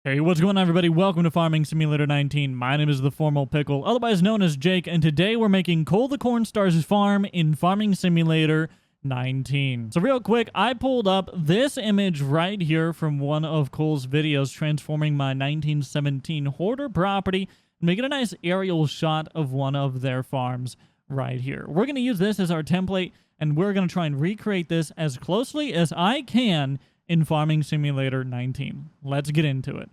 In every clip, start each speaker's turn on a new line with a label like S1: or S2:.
S1: Hey, what's going on, everybody? Welcome to Farming Simulator 19. My name is TheFormalPickle, otherwise known as Jake, and today we're making Cole the Cornstars' farm in Farming Simulator 19. So real quick, I pulled up this image right here from one of Cole's videos transforming my 1917 hoarder property and making a nice aerial shot of one of their farms right here. We're going to use this as our template, and we're going to try and recreate this as closely as I can in Farming Simulator 19. Let's get into it.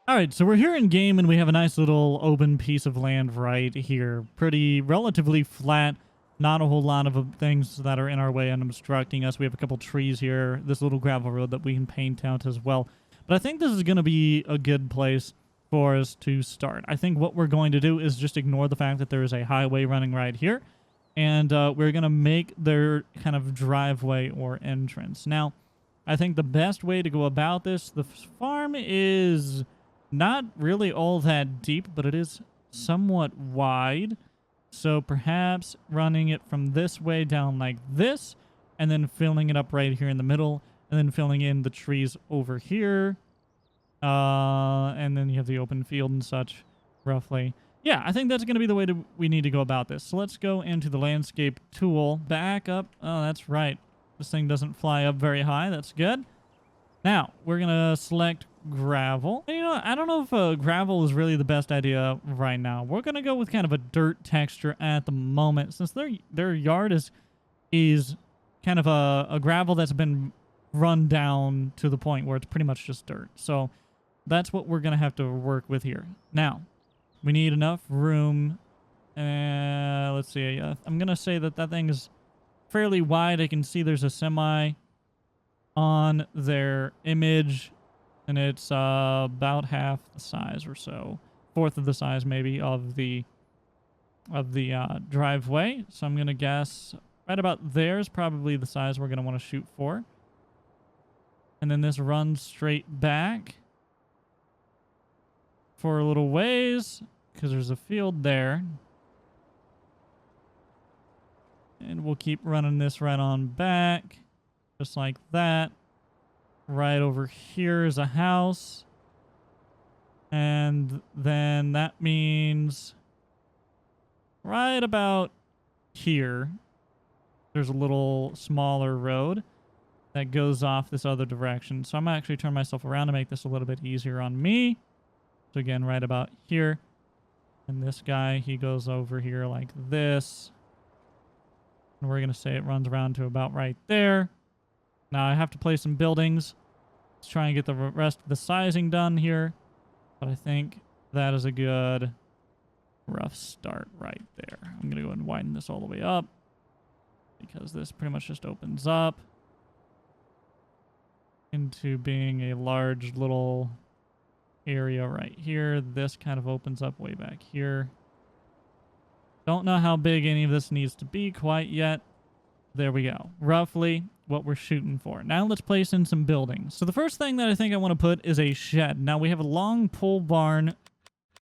S1: Alright, so we're here in game and we have a nice little open piece of land right here. Pretty relatively flat, not a whole lot of things that are in our way and obstructing us. We have a couple trees here, this little gravel road that we can paint out as well. But I think this is going to be a good place for us to start. I think what we're going to do is just ignore the fact that there is a highway running right here. And we're going to make their kind of driveway or entrance. Now, I think the best way to go about this, the farm is not really all that deep, but it is somewhat wide. So perhaps running it from this way down like this, and then filling it up right here in the middle, and then filling in the trees over here. And then you have the open field and such, roughly. Yeah, I think that's going to be the way we need to go about this. So let's go into the landscape tool, back up. Oh, that's right. This thing doesn't fly up very high. That's good. Now, we're going to select gravel. And you know what? I don't know if gravel is really the best idea right now. We're going to go with kind of a dirt texture at the moment, since their yard is kind of a gravel that's been run down to the point where it's pretty much just dirt. So that's what we're going to have to work with here. Now, we need enough room. Let's see. I'm going to say that thing is fairly wide. I can see there's a semi on their image, and it's about half the size or so, fourth of the size maybe of the driveway. So I'm gonna guess right about there is probably the size we're gonna want to shoot for. And then this runs straight back for a little ways because there's a field there, and we'll keep running this right on back. Just like that. Right over here is a house. And then that means right about here, there's a little smaller road that goes off this other direction. So I'm going to actually turn myself around to make this a little bit easier on me. So again, right about here. And this guy, he goes over here like this. And we're going to say it runs around to about right there. Now I have to place some buildings. Let's try and get the rest of the sizing done here. But I think that is a good rough start right there. I'm going to go ahead and widen this all the way up, because this pretty much just opens up into being a large little area right here. This kind of opens up way back here. Don't know how big any of this needs to be quite yet. There we go. Roughly what we're shooting for. Now let's place in some buildings. So the first thing that I think I want to put is a shed. Now we have a long pole barn,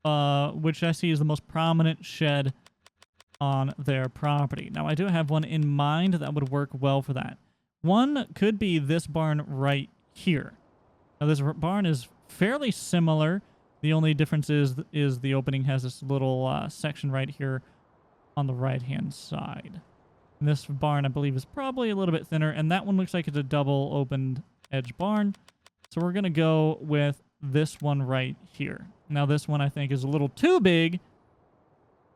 S1: which I see is the most prominent shed on their property. Now I do have one in mind that would work well for that. One could be this barn right here. Now this barn is fairly similar. The only difference is the opening has this little section right here on the right-hand side. And this barn, I believe, is probably a little bit thinner, and that one looks like it's a double opened edge barn. So we're going to go with this one right here. Now this one I think is a little too big,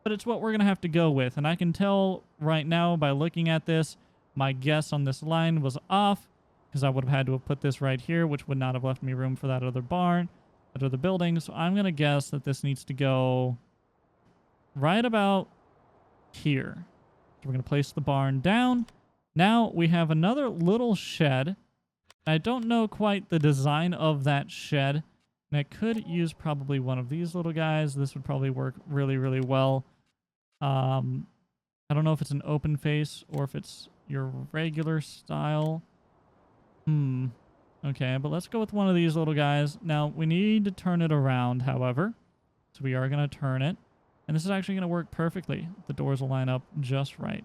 S1: but it's what we're going to have to go with. And I can tell right now by looking at this, my guess on this line was off, because I would have had to have put this right here, which would not have left me room for that other barn, that other building. So I'm going to guess that this needs to go right about here. So we're going to place the barn down. Now we have another little shed. I don't know quite the design of that shed, and I could use probably one of these little guys. This would probably work really, really well. I don't know if it's an open face or if it's your regular style. Okay, but let's go with one of these little guys. Now, we need to turn it around, however. So we are going to turn it. And this is actually going to work perfectly. The doors will line up just right.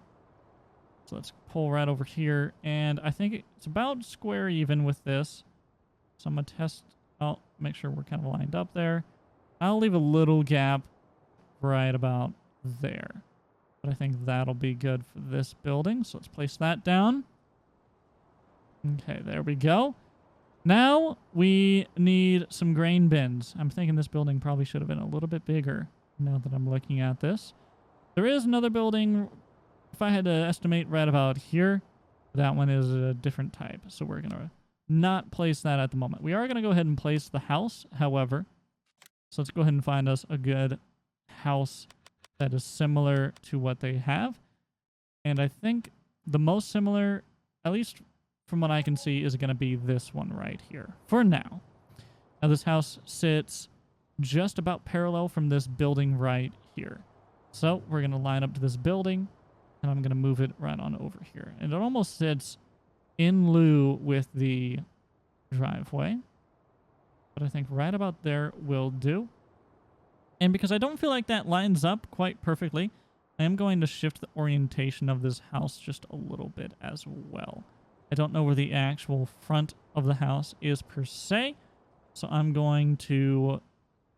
S1: So let's pull right over here. And I think it's about square even with this. So I'm going to test. I'll make sure we're kind of lined up there. I'll leave a little gap right about there. But I think that'll be good for this building. So let's place that down. Okay, there we go. Now we need some grain bins. I'm thinking this building probably should have been a little bit bigger now that I'm looking at this. There is another building, if I had to estimate, right about here. That one is a different type, so we're going to not place that at the moment. We are going to go ahead and place the house, however. So let's go ahead and find us a good house that is similar to what they have. And I think the most similar, at least from what I can see, is going to be this one right here for now. Now this house sits just about parallel from this building right here. So we're going to line up to this building, and I'm going to move it right on over here. And it almost sits in lieu with the driveway. But I think right about there will do. And because I don't feel like that lines up quite perfectly, I am going to shift the orientation of this house just a little bit as well. I don't know where the actual front of the house is per se, so I'm going to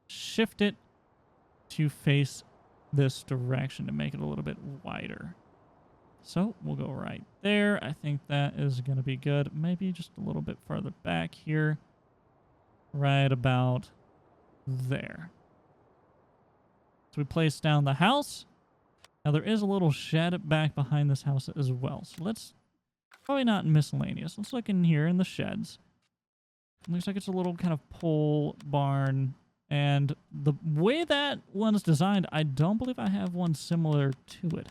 S1: shift it to face this direction to make it a little bit wider. So we'll go right there. I think that is going to be good. Maybe just a little bit farther back here. Right about there. So we place down the house. Now there is a little shed back behind this house as well. So let's, probably not miscellaneous. Let's look in here in the sheds. It looks like it's a little kind of pole barn. And the way that one's designed, I don't believe I have one similar to it.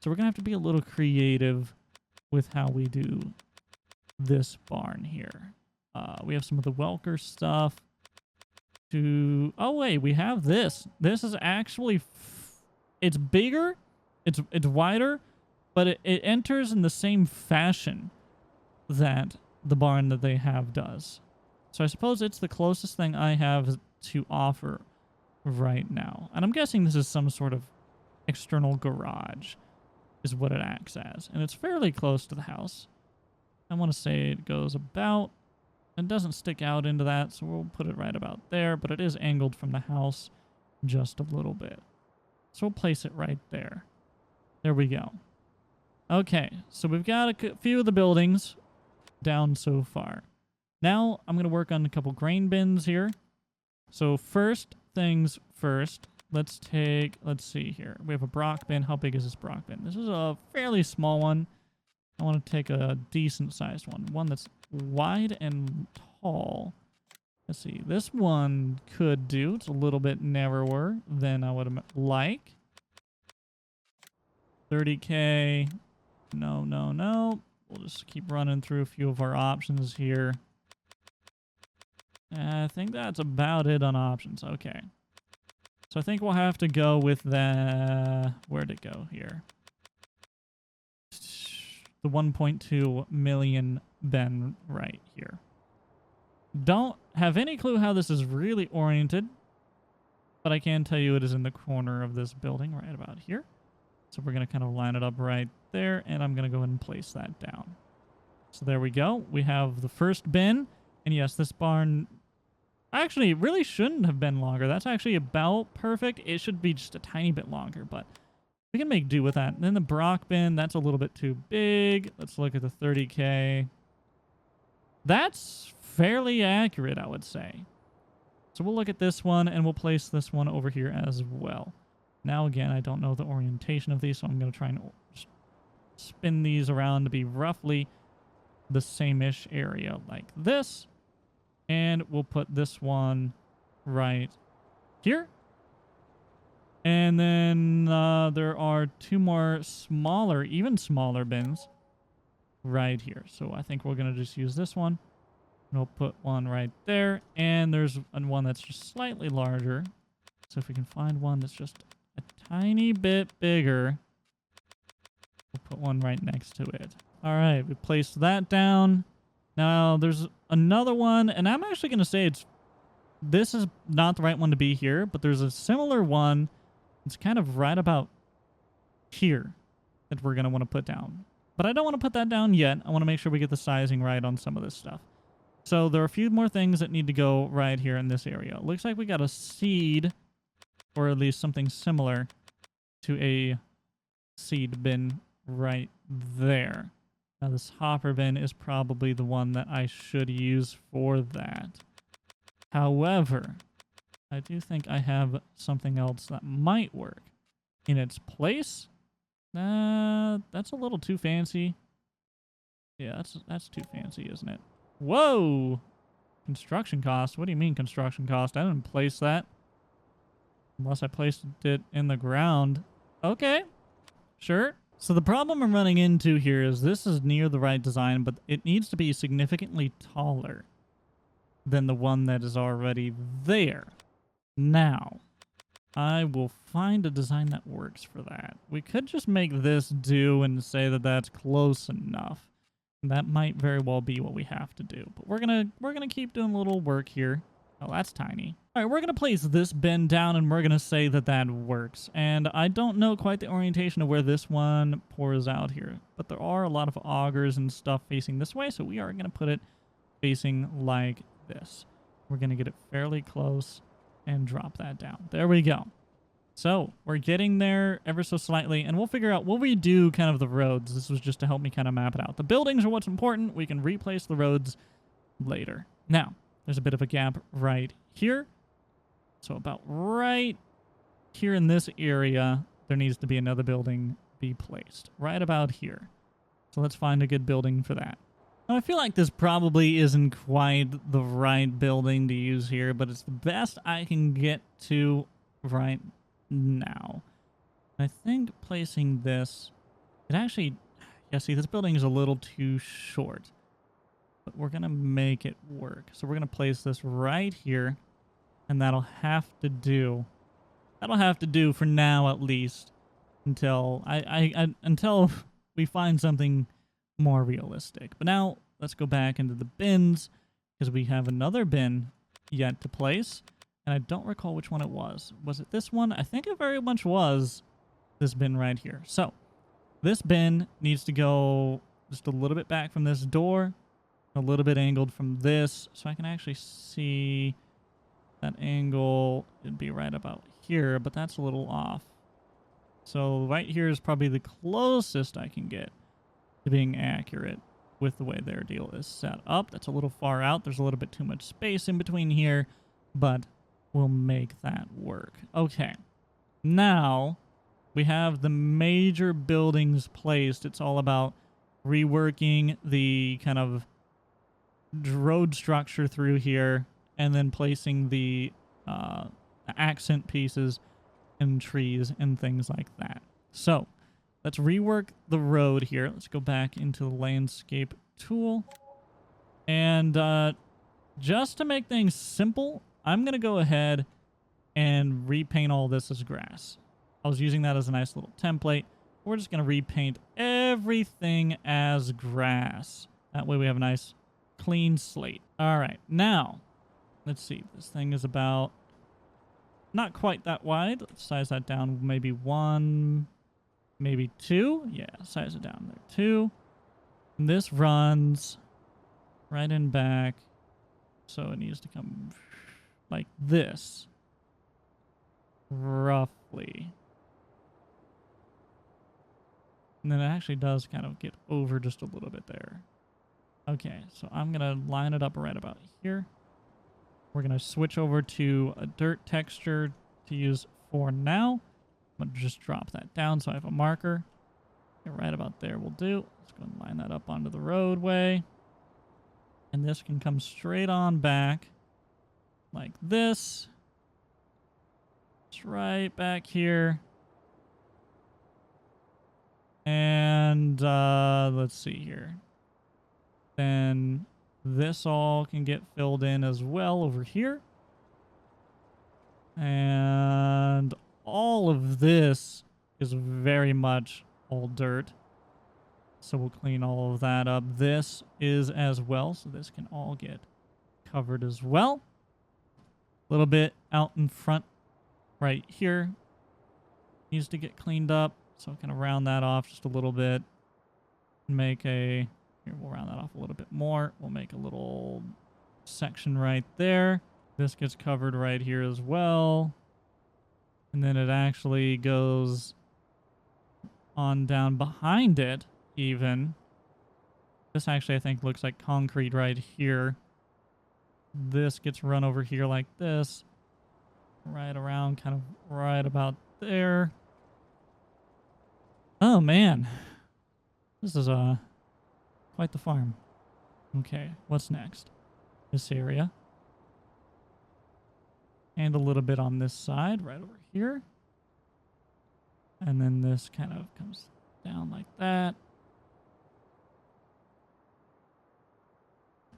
S1: So we're going to have to be a little creative with how we do this barn here. We have some of the Welker stuff. Oh, wait, we have this. This is actually... it's bigger. It's wider. But it enters in the same fashion that the barn that they have does. So I suppose it's the closest thing I have to offer right now. And I'm guessing this is some sort of external garage is what it acts as. And it's fairly close to the house. I want to say it goes about... it doesn't stick out into that, so we'll put it right about there. But it is angled from the house just a little bit. So we'll place it right there. There we go. Okay, so we've got a few of the buildings down so far. Now I'm going to work on a couple grain bins here. So first things first, let's see here. We have a Brock bin. How big is this Brock bin? This is a fairly small one. I want to take a decent sized one. One that's wide and tall. Let's see. This one could do. It's a little bit narrower than I would like. 30K. No, no, no. We'll just keep running through a few of our options here. I think that's about it on options. Okay. So I think we'll have to go with the... where'd it go here? The 1.2 million bin right here. Don't have any clue how this is really oriented, but I can tell you it is in the corner of this building right about here. So we're going to kind of line it up right there, and I'm going to go ahead and place that down. So there we go. We have the first bin, and yes, this barn actually really shouldn't have been longer. That's actually about perfect. It should be just a tiny bit longer, but we can make do with that. And then the Brock bin, that's a little bit too big. Let's look at the 30K. That's fairly accurate, I would say. So we'll look at this one, and we'll place this one over here as well. Now, again, I don't know the orientation of these, so I'm going to try and spin these around to be roughly the same-ish area like this. And we'll put this one right here. And then there are two more smaller, even smaller bins right here. So I think we're going to just use this one. And we'll put one right there. And there's one that's just slightly larger. So if we can find one that's just a tiny bit bigger, we'll put one right next to it. All right, we placed that down. Now there's another one, and I'm actually going to say this is not the right one to be here, but there's a similar one. It's kind of right about here that we're going to want to put down. But I don't want to put that down yet. I want to make sure we get the sizing right on some of this stuff. So there are a few more things that need to go right here in this area. It looks like we got a seed, or at least something similar to a seed bin right there. Now this hopper bin is probably the one that I should use for that. However, I do think I have something else that might work in its place. That's a little too fancy. Yeah, that's too fancy, isn't it? Whoa! Construction cost? What do you mean construction cost? I didn't place that. Unless I placed it in the ground. Okay. Sure. So the problem I'm running into here is this is near the right design, but it needs to be significantly taller than the one that is already there. Now, I will find a design that works for that. We could just make this do and say that that's close enough. That might very well be what we have to do. But we're gonna keep doing a little work here. Oh, that's tiny. All right, we're gonna place this bin down and we're gonna say that that works. And I don't know quite the orientation of where this one pours out here, but there are a lot of augers and stuff facing this way, so we are gonna put it facing like this. We're gonna get it fairly close and drop that down. There we go. So we're getting there ever so slightly, and we'll figure out what we do kind of the roads. This was just to help me kind of map it out. The buildings are what's important. We can replace the roads later. Now, there's a bit of a gap right here. So about right here in this area, there needs to be another building be placed. Right about here. So let's find a good building for that. Now, I feel like this probably isn't quite the right building to use here, but it's the best I can get to right now. I think placing this, it actually, yeah, see, this building is a little too short, but we're going to make it work. So we're going to place this right here, and that'll have to do. That'll have to do for now, at least, until until we find something more realistic. But now let's go back into the bins, because we have another bin yet to place. And I don't recall which one it was. Was it this one? I think it very much was this bin right here. So this bin needs to go just a little bit back from this door, a little bit angled from this, so I can actually see that angle. It'd be right about here, but that's a little off. So right here is probably the closest I can get to being accurate with the way their deal is set up. That's a little far out. There's a little bit too much space in between here, but we'll make that work. Okay. Now we have the major buildings placed. It's all about reworking the kind of road structure through here and then placing the accent pieces and trees and things like that. So let's rework the road here. Let's go back into the landscape tool. And just to make things simple, I'm going to go ahead and repaint all this as grass. I was using that as a nice little template. We're just going to repaint everything as grass. That way we have a nice clean slate. All right, now, let's see. This thing is about not quite that wide. Let's size that down maybe 1, maybe 2. Yeah, size it down there, 2. And this runs right in back. So it needs to come like this, roughly. And then it actually does kind of get over just a little bit there. Okay, so I'm going to line it up right about here. We're going to switch over to a dirt texture to use for now. I'm going to just drop that down so I have a marker. Okay, right about there will do. Let's go and line that up onto the roadway. And this can come straight on back like this. It's right back here. And let's see here. Then this all can get filled in as well over here. And all of this is very much all dirt. So we'll clean all of that up. This is as well, so this can all get covered as well. A little bit out in front right here needs to get cleaned up. So I'm going to round that off just a little bit. Make a, here, we'll round that off a little bit more. We'll make a little section right there. This gets covered right here as well. And then it actually goes on down behind it even. This actually, I think, looks like concrete right here. This gets run over here like this. Right around, kind of right about there. Oh, man. This is quite the farm. Okay, what's next? This area. And a little bit on this side, right over here. And then this kind of comes down like that.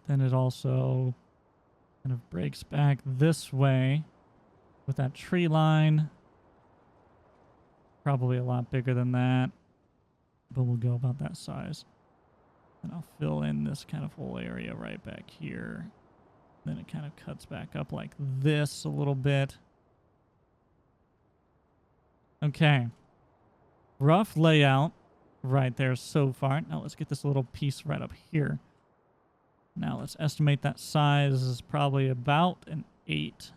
S1: Then it also kind of breaks back this way with that tree line. Probably a lot bigger than that, but we'll go about that size. And I'll fill in this kind of whole area right back here. Then it kind of cuts back up like this a little bit. Okay. Rough layout right there so far. Now let's get this little piece right up here. Now let's estimate that size is probably about an 8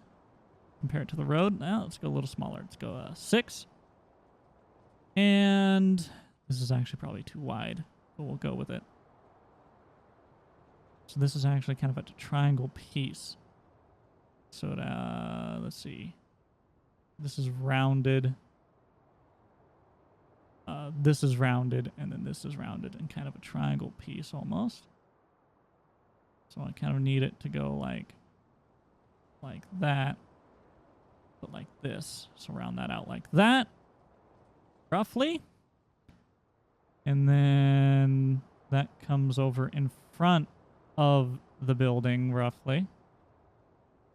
S1: compared to the road. Now let's go a little smaller. Let's go 6. And this is actually probably too wide, but we'll go with it. So this is actually kind of a triangle piece. So let's see. This is rounded. This is rounded, and then this is rounded in kind of a triangle piece almost. So I kind of need it to go like that, but like this. So round that out like that, roughly. And then that comes over in front of the building, roughly.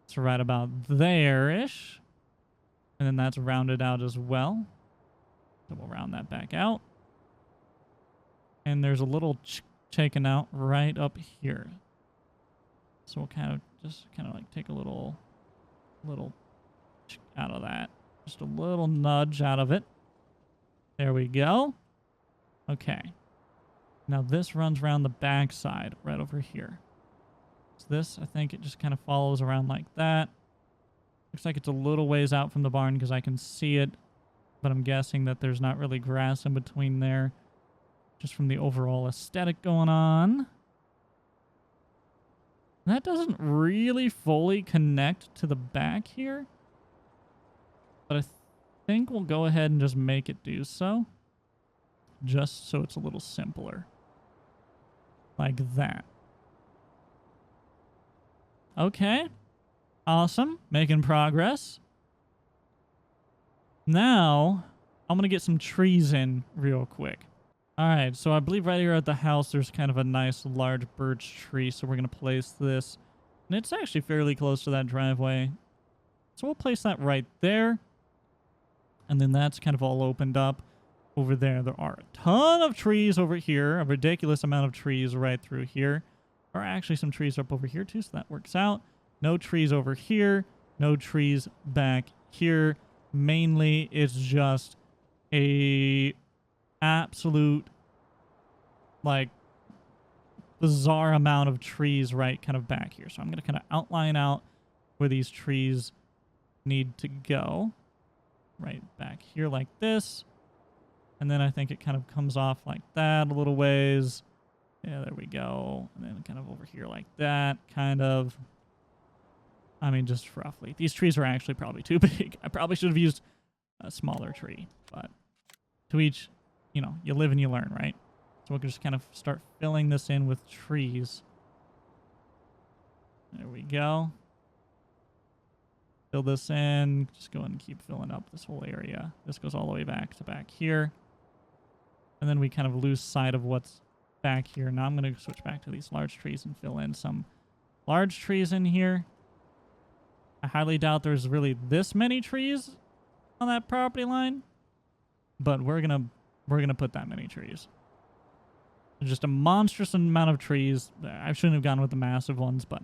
S1: So right about there-ish. And then that's rounded out as well. So we'll round that back out. And there's a little taken out right up here. So we'll kind of like take a little out of that. Just a little nudge out of it. There we go. Okay. Now this runs around the back side right over here. So this, I think it just kind of follows around like that. Looks like it's a little ways out from the barn because I can see it. But I'm guessing that there's not really grass in between there. Just from the overall aesthetic going on. That doesn't really fully connect to the back here. But I think we'll go ahead and just make it do so. Just so it's a little simpler. Like that. Okay. Awesome. Making progress. Now, I'm going to get some trees in real quick. Alright, so I believe right here at the house there's kind of a nice large birch tree, so we're going to place this. And it's actually fairly close to that driveway. So we'll place that right there. And then that's kind of all opened up over there. There are a ton of trees over here, a ridiculous amount of trees right through here. There are actually some trees up over here too, so that works out. No trees over here, no trees back here. Mainly, it's just a absolute, like, bizarre amount of trees right kind of back here. So I'm going to kind of outline out where these trees need to go. Right back here like this. And then I think it kind of comes off like that a little ways. Yeah, there we go. And then kind of over here like that, kind of. I mean, just roughly. These trees are actually probably too big. I probably should have used a smaller tree. But to each, you know, you live and you learn, right? So we'll just kind of start filling this in with trees. There we go. Fill this in. Just go ahead and keep filling up this whole area. This goes all the way back to back here. And then we kind of lose sight of what's back here. Now I'm going to switch back to these large trees and fill in some large trees in here. I highly doubt there's really this many trees on that property line, but we're gonna put that many trees. Just a monstrous amount of trees. I shouldn't have gone with the massive ones, but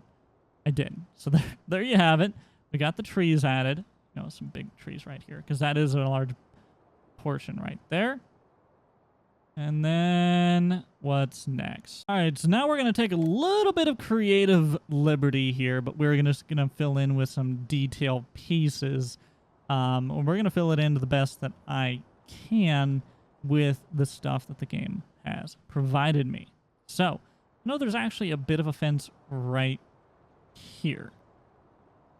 S1: I did. So there you have it. We got the trees added. You know, some big trees right here because that is a large portion right there. And then what's next? All right, so now we're going to take a little bit of creative liberty here, but we're just going to fill in with some detail pieces. We're going to fill it in to the best that I can with the stuff that the game has provided me. So, no, there's actually a bit of a fence right here.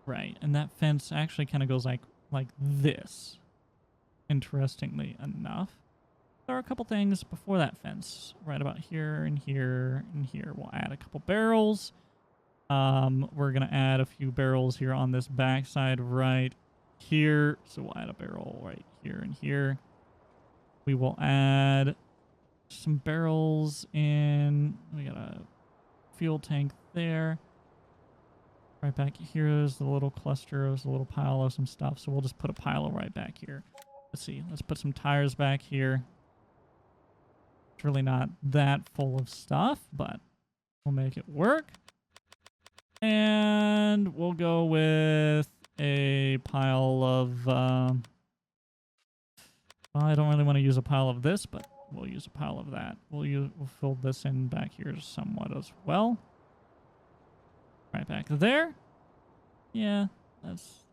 S1: Right, and that fence actually kind of goes like this, interestingly enough. There are a couple things before that fence, right about here and here and here. We'll add a couple barrels. We're going to add a few barrels here on this backside right here. So we'll add a barrel right here and here. We will add some barrels in. We got a fuel tank there. Right back here is the little cluster, is a little pile of some stuff. So we'll just put a pile right back here. Let's see. Let's put some tires back here. It's really not that full of stuff, but we'll make it work. And we'll go with a pile of... well, I don't really want to use a pile of this, but we'll use a pile of that. We'll fill this in back here somewhat as well. Right back there. Yeah, that's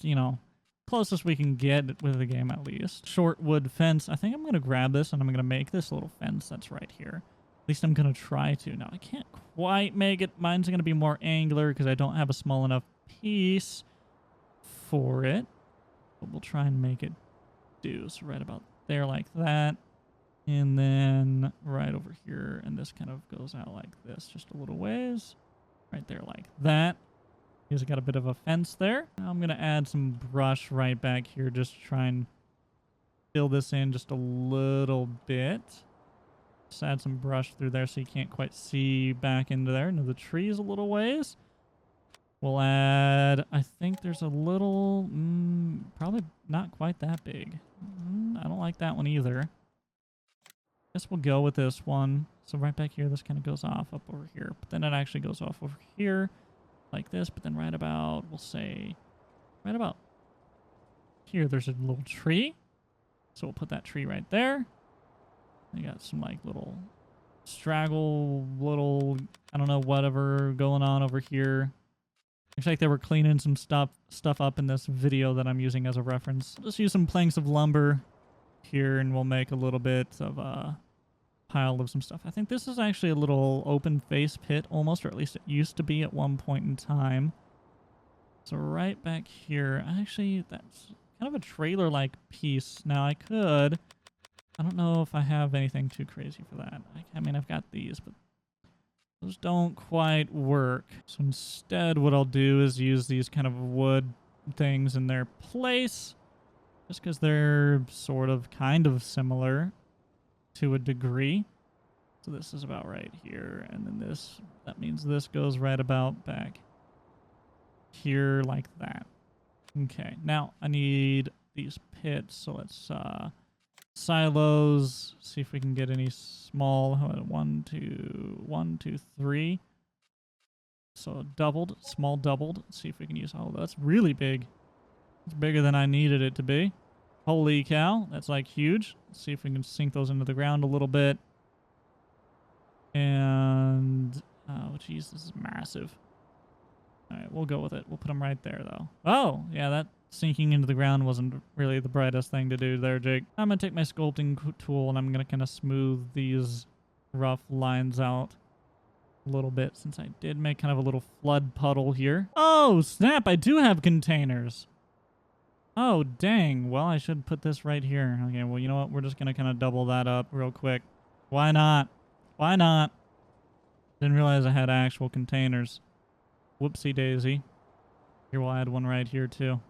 S1: you know, closest we can get with the game at least. Short wood fence. I think I'm gonna grab this and I'm gonna make this little fence that's right here. At least I'm gonna try to. Now I can't quite make it. Mine's gonna be more angular because I don't have a small enough piece for it. But we'll try and make it do. So right about there like that. And then right over here, and this kind of goes out like this, just a little ways. Right there like that. He's got a bit of a fence there. Now I'm going to add some brush right back here just to try and fill this in just a little bit. Just add some brush through there so you can't quite see back into there, into the trees a little ways. We'll add, I think there's a little, probably not quite that big. I don't like that one either. Guess we'll go with this one. So right back here, this kind of goes off up over here. But then it actually goes off over here like this. But then right about, we'll say, right about here, there's a little tree. So we'll put that tree right there. We got some like little straggle, little, I don't know, whatever going on over here. Looks like they were cleaning some stuff up in this video that I'm using as a reference. Just use some planks of lumber here and we'll make a little bit of a pile of some stuff. I think this is actually a little open face pit almost, or at least it used to be at one point in time. So right back here, actually that's kind of a trailer-like piece. Now I don't know if I have anything too crazy for that. I mean, I've got these, but those don't quite work. So instead what I'll do is use these kind of wood things in their place, just because they're sort of kind of similar to a degree. So this is about right here, and then this, that means this goes right about back here like that. Okay, now I need these pits, so let's silos, see if we can get any small, 1, 2, 3. So doubled, small doubled. Let's see if we can use, oh, that's really big. It's bigger than I needed it to be. Holy cow, that's like huge. Let's see if we can sink those into the ground a little bit. And, oh geez, this is massive. All right, we'll go with it. We'll put them right there though. Oh, yeah, that sinking into the ground wasn't really the brightest thing to do there, Jake. I'm gonna take my sculpting tool and I'm gonna kind of smooth these rough lines out a little bit, since I did make kind of a little flood puddle here. Oh, snap, I do have containers. Oh, dang. Well, I should put this right here. Okay, well, you know what? We're just going to kind of double that up real quick. Why not? Why not? Didn't realize I had actual containers. Whoopsie daisy. Here, we'll add one right here, too.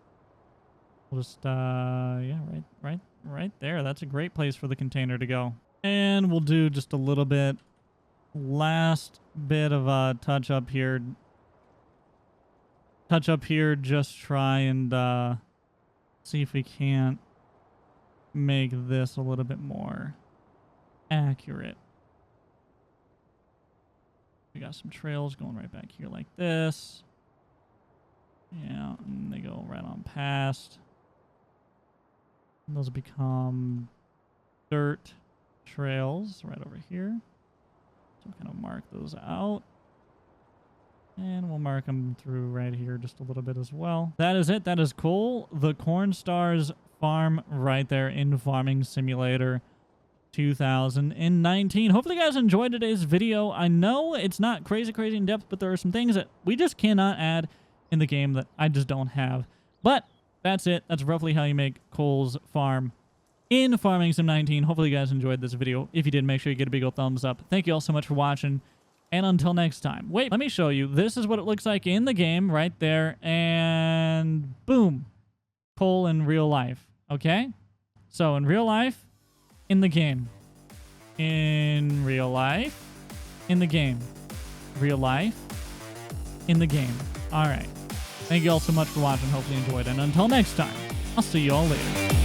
S1: We'll just, yeah, right there. That's a great place for the container to go. And we'll do just a little bit, last bit of a touch up here. Just try and, see if we can't make this a little bit more accurate. We got some trails going right back here like this. Yeah, and they go right on past. And those become dirt. trails right over here. So kind of mark those out. And we'll mark them through right here just a little bit as well. That is it. That is cool. The Cornstars farm right there in Farming Simulator 2019. Hopefully you guys enjoyed today's video. I know it's not crazy in depth, but there are some things that we just cannot add in the game that I just don't have. But that's it. That's roughly how you make Cole's farm in Farming Sim 19. Hopefully you guys enjoyed this video. If you did, make sure you get a big old thumbs up. Thank you all so much for watching. And until next time. Wait, let me show you. This is what it looks like in the game right there. And boom. Cole in real life. Okay? So in real life, in the game. In real life, in the game. Real life, in the game. All right. Thank you all so much for watching. Hopefully you enjoyed. And until next time, I'll see you all later.